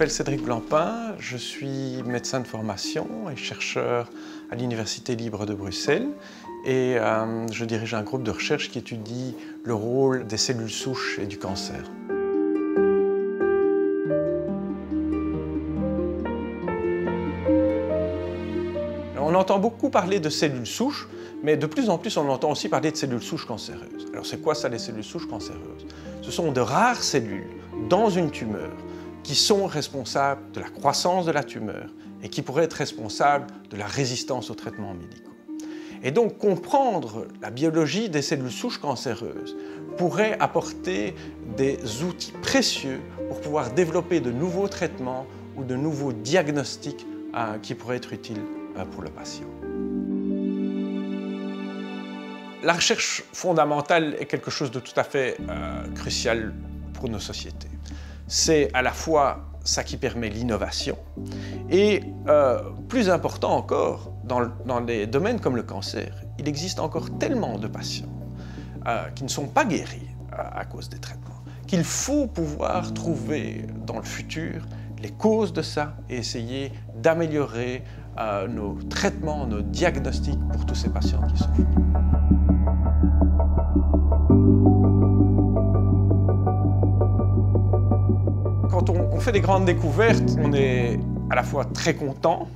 m'appelle Cédric Blancpain, je suis médecin de formation et chercheur à l'Université libre de Bruxelles et je dirige un groupe de recherche qui étudie le rôle des cellules souches et du cancer. On entend beaucoup parler de cellules souches, mais de plus en plus on entend aussi parler de cellules souches cancéreuses. Alors c'est quoi ça, les cellules souches cancéreuses? Ce sont de rares cellules dans une tumeur qui sont responsables de la croissance de la tumeur et qui pourraient être responsables de la résistance aux traitements médicaux. Et donc comprendre la biologie des cellules souches cancéreuses pourrait apporter des outils précieux pour pouvoir développer de nouveaux traitements ou de nouveaux diagnostics qui pourraient être utiles pour le patient. La recherche fondamentale est quelque chose de tout à fait crucial pour nos sociétés. C'est à la fois ça qui permet l'innovation et, plus important encore, dans des domaines comme le cancer, il existe encore tellement de patients qui ne sont pas guéris à cause des traitements, qu'il faut pouvoir trouver dans le futur les causes de ça et essayer d'améliorer nos traitements, nos diagnostics pour tous ces patients qui souffrent. Quand on fait des grandes découvertes, on est à la fois très content,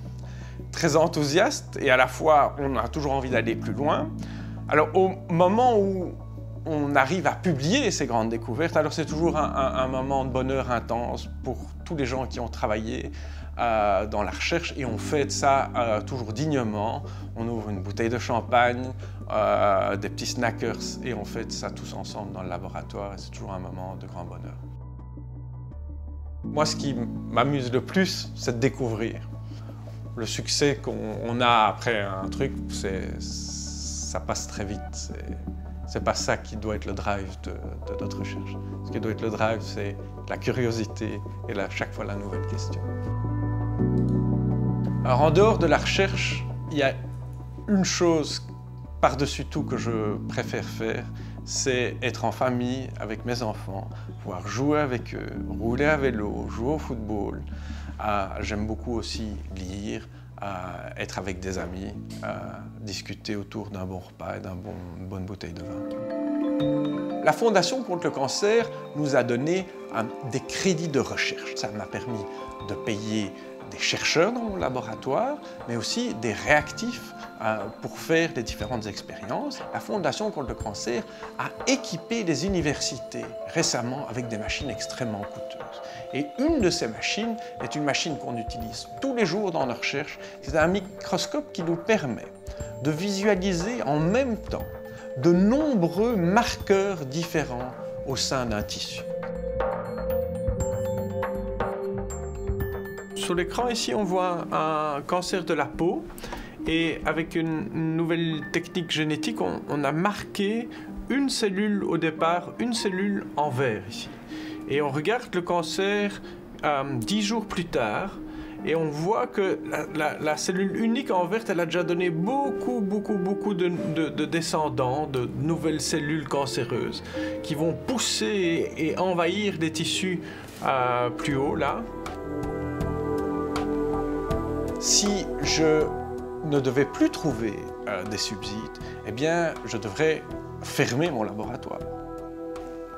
très enthousiaste et à la fois on a toujours envie d'aller plus loin. Alors au moment où on arrive à publier ces grandes découvertes, alors c'est toujours un moment de bonheur intense pour tous les gens qui ont travaillé dans la recherche et on fête ça toujours dignement. On ouvre une bouteille de champagne, des petits snackers et on fête ça tous ensemble dans le laboratoire et c'est toujours un moment de grand bonheur. Moi, ce qui m'amuse le plus, c'est de découvrir. Le succès qu'on a après un truc, ça passe très vite. C'est pas ça qui doit être le drive de notre recherche. Ce qui doit être le drive, c'est la curiosité et chaque fois la nouvelle question. Alors, en dehors de la recherche, il y a une chose par-dessus tout que je préfère faire, c'est être en famille avec mes enfants, pouvoir jouer avec eux, rouler à vélo, jouer au football. J'aime beaucoup aussi lire, être avec des amis, discuter autour d'un bon repas et d'une bonne bouteille de vin. La Fondation contre le cancer nous a donné des crédits de recherche. Ça m'a permis de payer des chercheurs dans mon laboratoire, mais aussi des réactifs pour faire les différentes expériences. La Fondation contre le cancer a équipé les universités récemment avec des machines extrêmement coûteuses. Et une de ces machines est une machine qu'on utilise tous les jours dans nos recherches. C'est un microscope qui nous permet de visualiser en même temps de nombreux marqueurs différents au sein d'un tissu. Sur l'écran ici, on voit un cancer de la peau et avec une nouvelle technique génétique, on a marqué une cellule au départ, une cellule en vert ici. Et on regarde le cancer 10 jours plus tard et on voit que la cellule unique en vert, elle a déjà donné beaucoup de descendants, de nouvelles cellules cancéreuses qui vont pousser et envahir les tissus plus haut là. Si je ne devais plus trouver des subsides, eh bien, je devrais fermer mon laboratoire.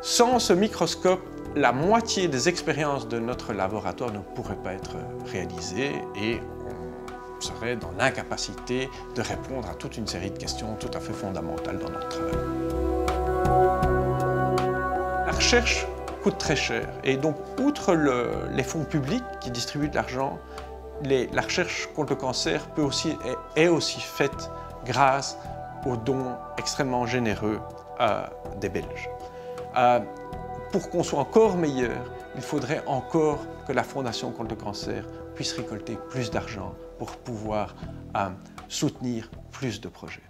Sans ce microscope, la moitié des expériences de notre laboratoire ne pourraient pas être réalisées et on serait dans l'incapacité de répondre à toute une série de questions tout à fait fondamentales dans notre travail. La recherche coûte très cher et donc, outre les fonds publics qui distribuent de l'argent, la recherche contre le cancer est aussi faite grâce aux dons extrêmement généreux des Belges. Pour qu'on soit encore meilleur, il faudrait encore que la Fondation contre le cancer puisse récolter plus d'argent pour pouvoir soutenir plus de projets.